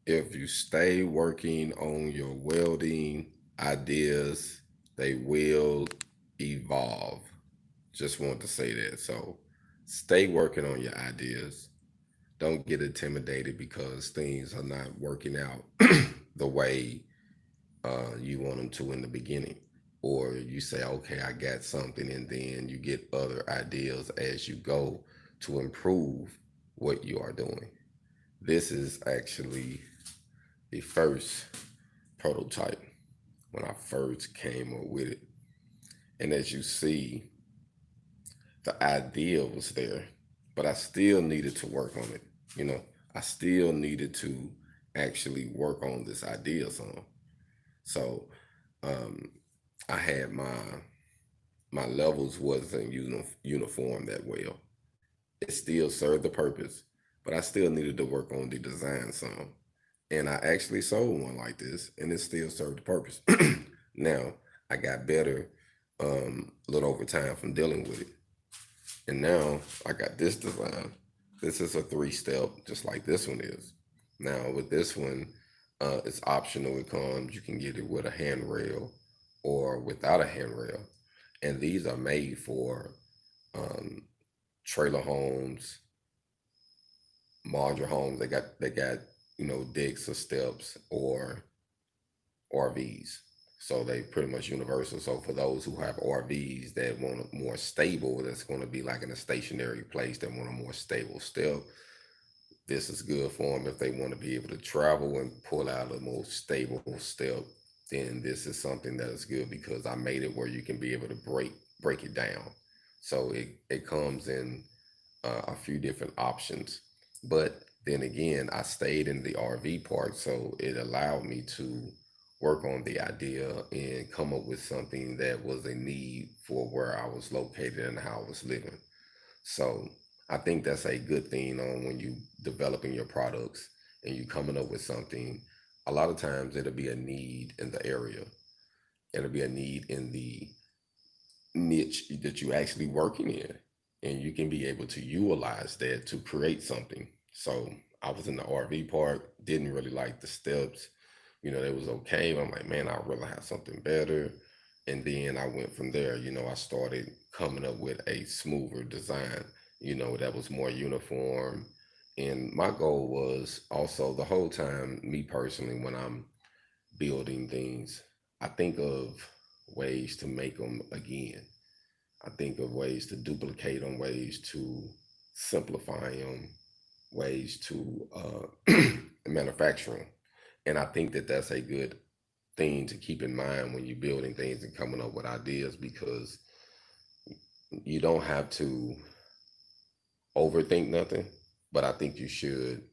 If you stay working on your welding ideas, they will evolve. Just want to say that. So stay working on your ideas. Don't get intimidated because things are not working out the way you want them to in the beginning. Or you say, okay, I got something, and then you get other ideas as you go to improve what you are doing. This is actually the first prototype when I first came up with it. And as you see, the idea was there, but I still needed to work on it. You know, I still needed to actually work on this idea some. So um, I had my levels wasn't uniform that well. It still served the purpose, but I still needed to work on the design some. And I actually sold one like this, and it still served the purpose. Now I got better a little over time from dealing with it, and now I got this design. This is a 3 step, just like this one is. Now with this one, it's optional. It comes. You can get it with a handrail or without a handrail, and these are made for um, trailer homes, modular homes. They got decks or steps or RVs. So they pretty much universal. So for those who have RVs that want a more stable, that's going to be like in a stationary place that want a more stable step, this is good for them. If they want to be able to travel and pull out a more stable step, then this is something that is good because I made it where you can be able to break it down. So it comes in a few different options. But then again, I stayed in the RV part, so it allowed me to work on the idea and come up with something that was a need for where I was located and how I was living. So I think that's a good thing on when you developing your products and you coming up with something. A lot of times it'll be a need in the area. It'll be a need in the niche that you actually working in, and you can be able to utilize that to create something. So I was in the RV park, didn't really like the steps. They was okay, but I'm like, man, I really have something better. And then I went from there. I started coming up with a smoother design, that was more uniform. And my goal was also the whole time, me personally, when I'm building things, I think of ways to make them again. I think of ways to duplicate them, ways to simplify them, ways to manufacture them. And I think that that's a good thing to keep in mind when you're building things and coming up with ideas, because you don't have to overthink nothing, but I think you should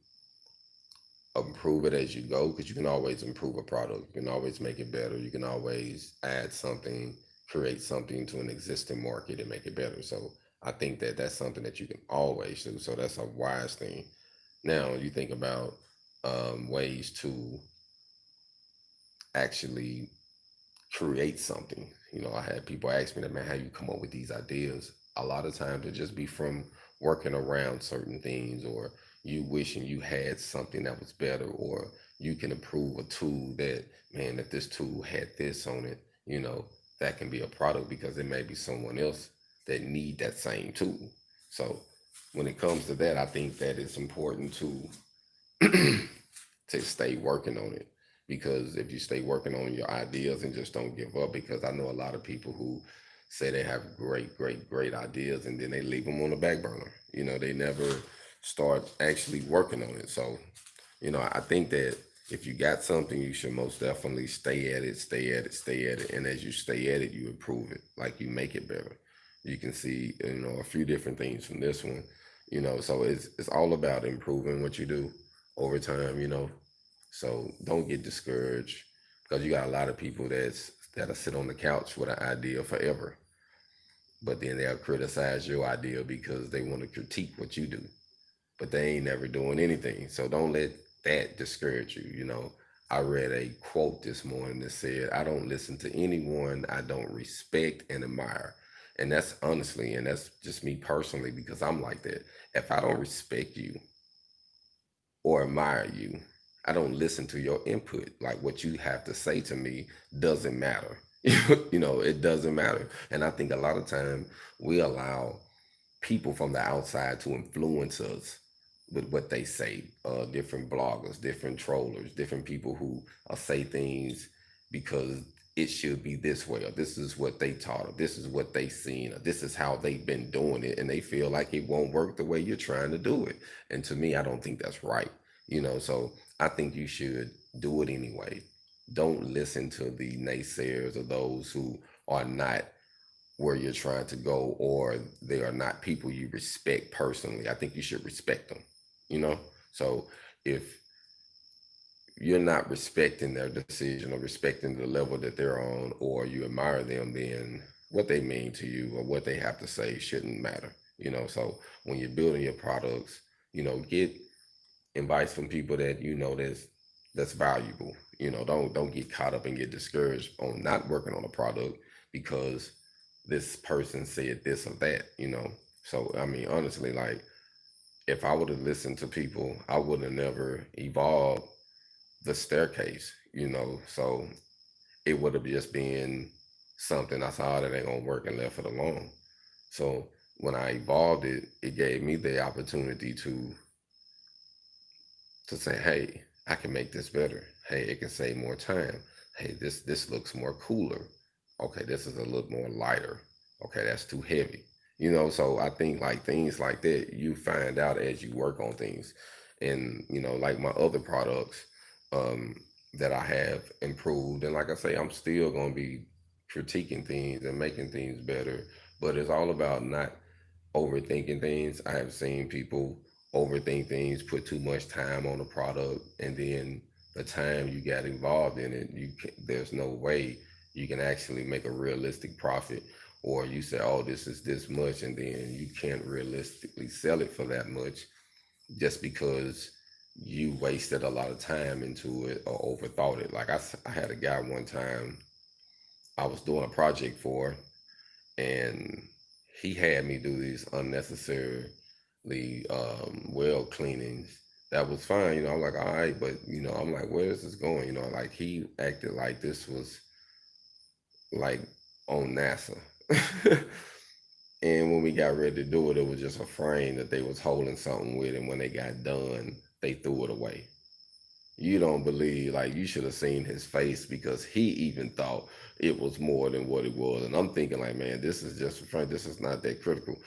improve it as you go, because you can always improve a product. You can always make it better. You can always add something, create something to an existing market and make it better. So I think that that's something that you can always do. So that's a wise thing. Now you think about ways to actually create something. I had people ask me that, man, how you come up with these ideas? A lot of times it just be from working around certain things, or you wishing you had something that was better, or you can improve a tool that, man, if this tool had this on it, that can be a product because it may be someone else that need that same tool. So when it comes to that, I think that it's important to stay working on it, because if you stay working on your ideas and just don't give up, because I know a lot of people who say they have great ideas and then they leave them on the back burner. They never start actually working on it. So I think that if you got something, you should most definitely stay at it, stay at it, stay at it. And as you stay at it, you improve it, like you make it better. You can see, a few different things from this one. So it's all about improving what you do over time. So don't get discouraged, because you got a lot of people that'll sit on the couch with an idea forever, but then they'll criticize your idea because they want to critique what you do, but they ain't never doing anything. So don't let that discourage you. I read a quote this morning that said, "I don't listen to anyone I don't respect and admire." And that's honestly, and that's just me personally, because I'm like that. If I don't respect you or admire you, I don't listen to your input. Like what you have to say to me doesn't matter. It doesn't matter. And I think a lot of time we allow people from the outside to influence us with what they say. Different bloggers, different trollers, different people who say things because it should be this way, or this is what they taught, or this is what they seen, or this is how they've been doing it, and they feel like it won't work the way you're trying to do it. And to me, I don't think that's right. So I think you should do it anyway. Don't listen to the naysayers or those who are not where you're trying to go, or they are not people you respect personally. I think you should respect them, you know? So if you're not respecting their decision or respecting the level that they're on, or you admire them, then what they mean to you or what they have to say shouldn't matter, So when you're building your products, get advice from people that that's valuable. Don't get caught up and get discouraged on not working on a product because this person said this or that. So I mean, honestly, like if I would have listened to people, I would have never evolved the staircase. So it would have just been something I saw that ain't gonna work and left it alone. So when I evolved it, it gave me the opportunity to say, hey, I can make this better. Hey, it can save more time. Hey, this looks more cooler. Okay, this is a little more lighter. Okay, that's too heavy. So I think like things like that you find out as you work on things. And like my other products um that I have improved. And like I say, I'm still gonna be critiquing things and making things better. But it's all about not overthinking things. I have seen people overthink things, put too much time on the product, and then the time you got involved in it, there's no way you can actually make a realistic profit. Or you say, oh, this is this much, and then you can't realistically sell it for that much just because you wasted a lot of time into it or overthought it. Like I had a guy one time I was doing a project for, and he had me do these unnecessarily weld cleanings. That was fine, I'm like, all right, but I'm like, where is this going? Like he acted like this was like on NASA. And when we got ready to do it, it was just a frame that they was holding something with, and when they got done, they threw it away. You don't believe, like you should have seen his face because he even thought it was more than what it was. And I'm thinking like, man, this is just front. This is not that critical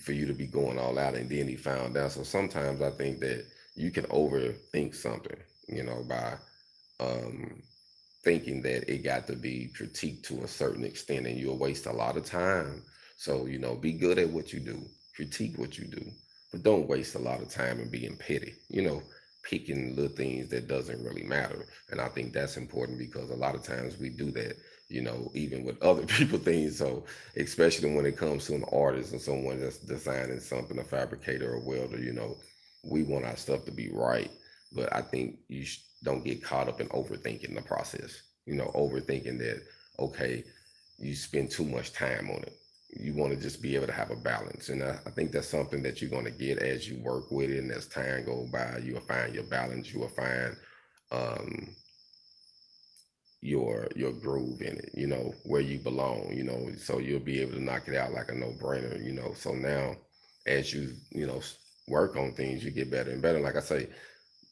for you to be going all out. And then he found out. So sometimes I think that you can overthink something, by um, thinking that it got to be critiqued to a certain extent, and you'll waste a lot of time. So, be good at what you do, critique what you do, but don't waste a lot of time in being petty, picking little things that doesn't really matter. And I think that's important because a lot of times we do that, even with other people things. So especially when it comes to an artist or someone that's designing something, a fabricator or welder, we want our stuff to be right. But I think you don't get caught up in overthinking the process. Overthinking that, okay, you spend too much time on it. You want to just be able to have a balance. And I think that's something that you're going to get as you work with it. And as time goes by, you will find your balance. You will find um, your groove in it, where you belong, so you'll be able to knock it out like a no-brainer, So now as you work on things, you get better and better. Like I say,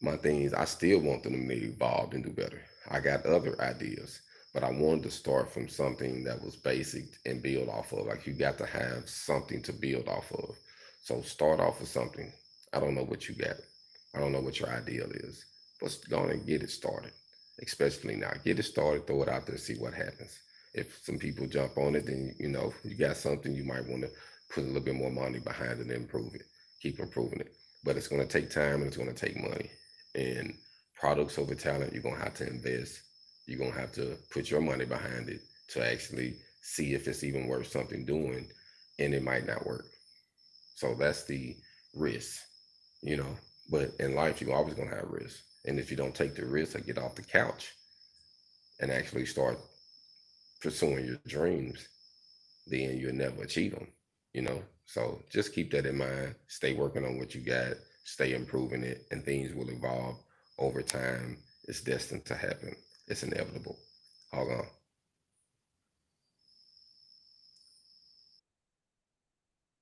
my things, I still want them to evolve and do better. I got other ideas, but I wanted to start from something that was basic and build off of. Like you got to have something to build off of. So start off with something. I don't know what you got. I don't know what your ideal is, but go on and get it started. Especially now, get it started, throw it out there, see what happens. If some people jump on it, then you got something you might want to put a little bit more money behind it and improve it. Keep improving it. But it's going to take time and it's going to take money. And products over talent, you're gonna have to invest. You're gonna have to put your money behind it to actually see if it's even worth something doing, and it might not work. So that's the risk, you know. But in life, you're always gonna have risk. And if you don't take the risk or get off the couch and actually start pursuing your dreams, then you'll never achieve them. So just keep that in mind. Stay working on what you got, stay improving it, and things will evolve over time, it's destined to happen. It's inevitable. Hold on.